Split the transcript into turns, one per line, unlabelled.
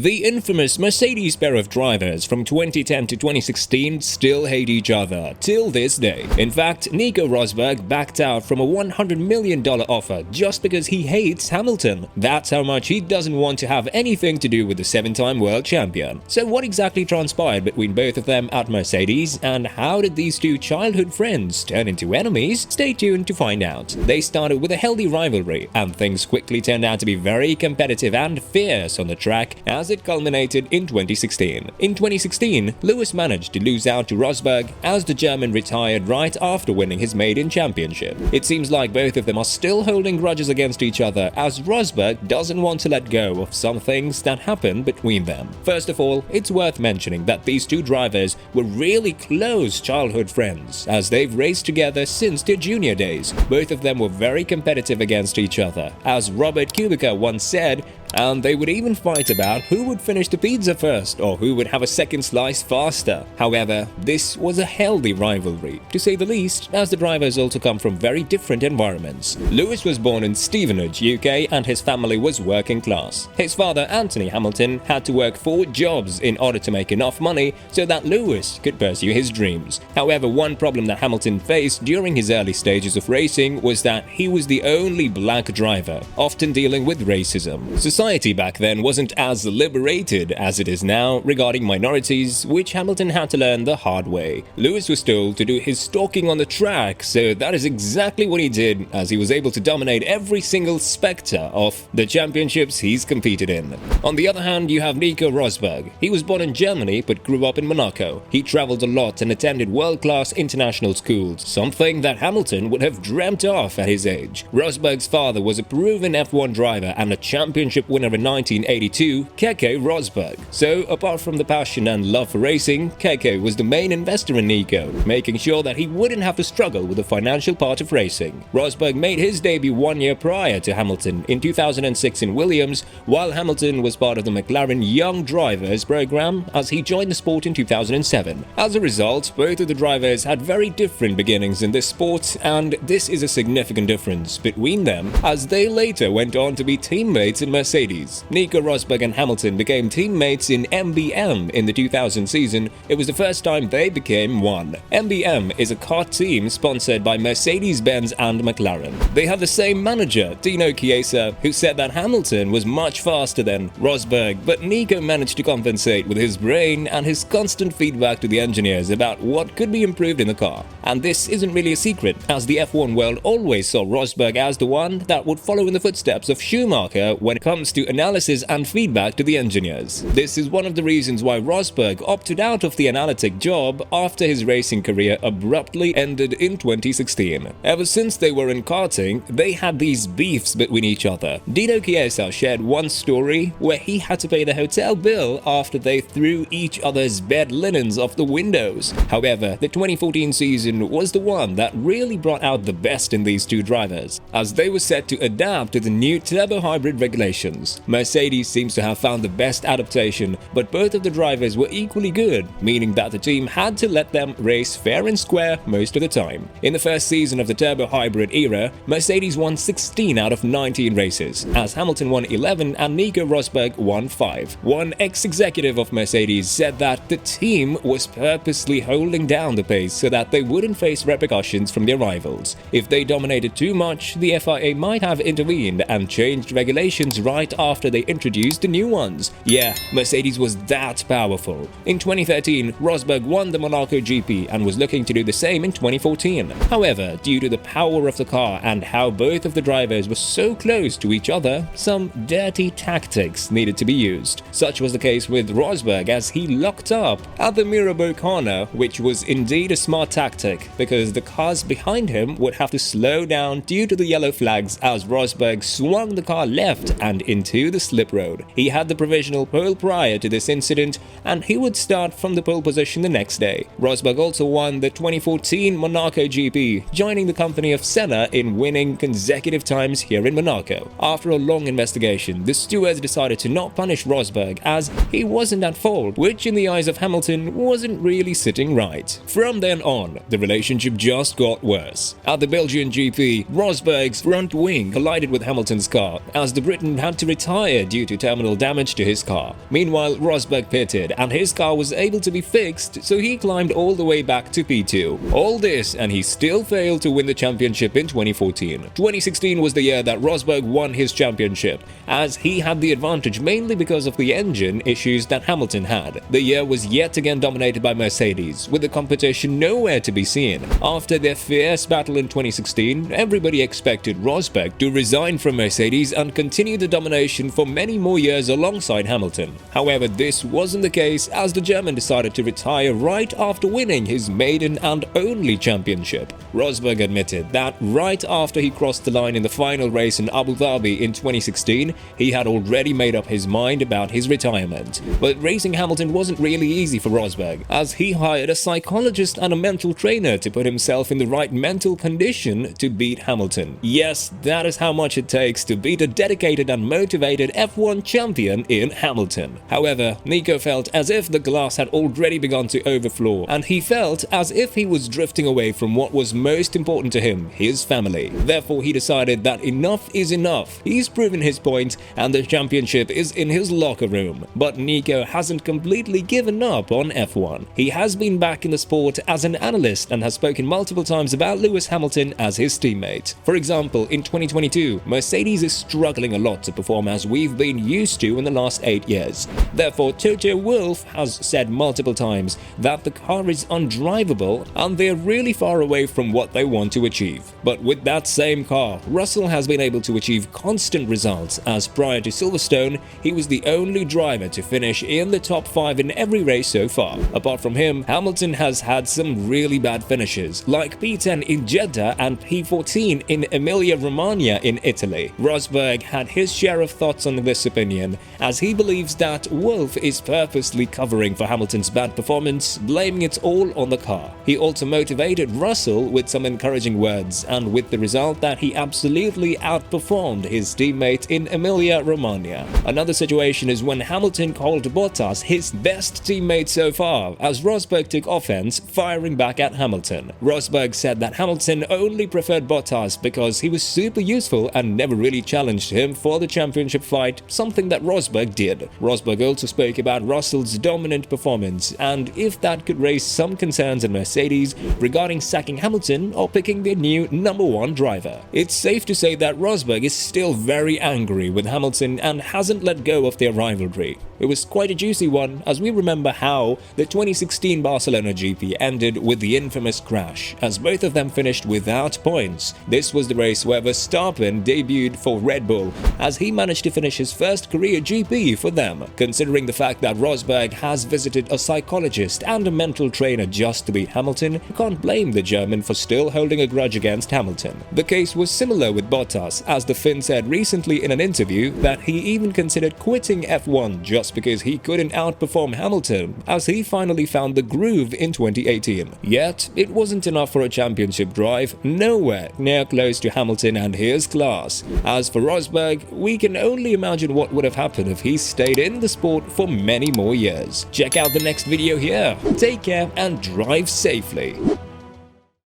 The infamous Mercedes pair of drivers from 2010 to 2016 still hate each other till this day. In fact, Nico Rosberg backed out from a $100 million offer just because he hates Hamilton. That's how much he doesn't want to have anything to do with the 7-time world champion. So what exactly transpired between both of them at Mercedes, and how did these two childhood friends turn into enemies? Stay tuned to find out. They started with a healthy rivalry, and things quickly turned out to be very competitive and fierce on the track as it culminated in 2016. In 2016, Lewis managed to lose out to Rosberg as the German retired right after winning his maiden championship. It seems like both of them are still holding grudges against each other, as Rosberg doesn't want to let go of some things that happened between them. First of all, it's worth mentioning that these two drivers were really close childhood friends, as they've raced together since their junior days. Both of them were very competitive against each other, as Robert Kubica once said, and they would even fight about who would finish the pizza first or who would have a second slice faster. However, this was a healthy rivalry, to say the least, as the drivers also come from very different environments. Lewis was born in Stevenage, UK, and his family was working class. His father, Anthony Hamilton, had to work 4 jobs in order to make enough money so that Lewis could pursue his dreams. However, one problem that Hamilton faced during his early stages of racing was that he was the only black driver, often dealing with racism. Society back then wasn't as liberated as it is now regarding minorities, which Hamilton had to learn the hard way. Lewis was told to do his stalking on the track, so that is exactly what he did, as he was able to dominate every single spectre of the championships he's competed in. On the other hand, you have Nico Rosberg. He was born in Germany but grew up in Monaco. He traveled a lot and attended world-class international schools, something that Hamilton would have dreamt of at his age. Rosberg's father was a proven F1 driver and a championship winner in 1982, Keke Rosberg. So, apart from the passion and love for racing, Keke was the main investor in Nico, making sure that he wouldn't have to struggle with the financial part of racing. Rosberg made his debut 1 year prior to Hamilton in 2006 in Williams, while Hamilton was part of the McLaren Young Drivers program as he joined the sport in 2007. As a result, both of the drivers had very different beginnings in this sport, and this is a significant difference between them, as they later went on to be teammates in Mercedes. Nico Rosberg and Hamilton became teammates in MBM in the 2000 season. It was the first time they became one. MBM is a kart team sponsored by Mercedes-Benz and McLaren. They had the same manager, Dino Chiesa, who said that Hamilton was much faster than Rosberg, but Nico managed to compensate with his brain and his constant feedback to the engineers about what could be improved in the car. And this isn't really a secret, as the F1 world always saw Rosberg as the one that would follow in the footsteps of Schumacher when it comes to analysis and feedback to the engineers. This is one of the reasons why Rosberg opted out of the analytic job after his racing career abruptly ended in 2016. Ever since they were in karting, they had these beefs between each other. Dino Chiesa shared one story where he had to pay the hotel bill after they threw each other's bed linens off the windows. However, the 2014 season was the one that really brought out the best in these two drivers, as they were set to adapt to the new turbo hybrid regulations. Mercedes seems to have found the best adaptation, but both of the drivers were equally good, meaning that the team had to let them race fair and square most of the time. In the first season of the turbo hybrid era, Mercedes won 16 out of 19 races, as Hamilton won 11 and Nico Rosberg won 5. One ex-executive of Mercedes said that the team was purposely holding down the pace so that they wouldn't face repercussions from their rivals. If they dominated too much, the FIA might have intervened and changed regulations right after they introduced the new ones. Yeah, Mercedes was that powerful. In 2013, Rosberg won the Monaco GP and was looking to do the same in 2014. However, due to the power of the car and how both of the drivers were so close to each other, some dirty tactics needed to be used. Such was the case with Rosberg, as he locked up at the Mirabeau corner, which was indeed a smart tactic because the cars behind him would have to slow down due to the yellow flags as Rosberg swung the car left and into the slip road. He had the provisional pole prior to this incident, and he would start from the pole position the next day. Rosberg also won the 2014 Monaco GP, joining the company of Senna in winning consecutive times here in Monaco. After a long investigation, the stewards decided to not punish Rosberg as he wasn't at fault, which in the eyes of Hamilton wasn't really sitting right. From then on, the relationship just got worse. At the Belgian GP, Rosberg's front wing collided with Hamilton's car, as the Briton had to retire due to terminal damage to his car. Meanwhile, Rosberg pitted and his car was able to be fixed, so he climbed all the way back to P2. All this and he still failed to win the championship in 2014. 2016 was the year that Rosberg won his championship, as he had the advantage mainly because of the engine issues that Hamilton had. The year was yet again dominated by Mercedes, with the competition nowhere to be seen. After their fierce battle in 2016, everybody expected Rosberg to resign from Mercedes and continue the domination for many more years alongside Hamilton. However, this wasn't the case, as the German decided to retire right after winning his maiden and only championship. Rosberg admitted that right after he crossed the line in the final race in Abu Dhabi in 2016, he had already made up his mind about his retirement. But racing Hamilton wasn't really easy for Rosberg, as he hired a psychologist and a mental trainer to put himself in the right mental condition to beat Hamilton. Yes, that is how much it takes to beat a dedicated and motivated F1 champion in Hamilton. However, Nico felt as if the glass had already begun to overflow, and he felt as if he was drifting away from what was most important to him, his family. Therefore, he decided that enough is enough. He's proven his point, and the championship is in his locker room. But Nico hasn't completely given up on F1. He has been back in the sport as an analyst and has spoken multiple times about Lewis Hamilton as his teammate. For example, in 2022, Mercedes is struggling a lot to perform as we've been used to in the last 8 years. Therefore, Toto Wolff has said multiple times that the car is undrivable and they're really far away from what they want to achieve. But with that same car, Russell has been able to achieve constant results, as prior to Silverstone, he was the only driver to finish in the top 5 in every race so far. Apart from him, Hamilton has had some really bad finishes, like P10 in Jeddah and P14 in Emilia-Romagna in Italy. Rosberg had his share of thoughts on this opinion, as he believes that Wolff is purposely covering for Hamilton's bad performance, blaming it all on the car. He also motivated Russell with some encouraging words, and with the result that he absolutely outperformed his teammate in Emilia-Romagna. Another situation is when Hamilton called Bottas his best teammate so far, as Rosberg took offense, firing back at Hamilton. Rosberg said that Hamilton only preferred Bottas because he was super useful and never really challenged him for the championship fight, something that Rosberg did. Rosberg also spoke about Russell's dominant performance, and if that could raise some concerns in Mercedes regarding sacking Hamilton or picking their new #1 driver. It's safe to say that Rosberg is still very angry with Hamilton and hasn't let go of their rivalry. It was quite a juicy one, as we remember how the 2016 Barcelona GP ended with the infamous crash, as both of them finished without points. This was the race where Verstappen debuted for Red Bull, as he managed to finish his first career GP for them. Considering the fact that Rosberg has visited a psychologist and a mental trainer just to beat Hamilton, you can't blame the German for still holding a grudge against Hamilton. The case was similar with Bottas, as the Finn said recently in an interview that he even considered quitting F1 just because he couldn't outperform Hamilton, as he finally found the groove in 2018. Yet, it wasn't enough for a championship drive, nowhere near close to Hamilton and his class. As for Rosberg, we can only imagine what would have happened if he stayed in the sport for many more years. Check out the next video here. Take care and drive safely.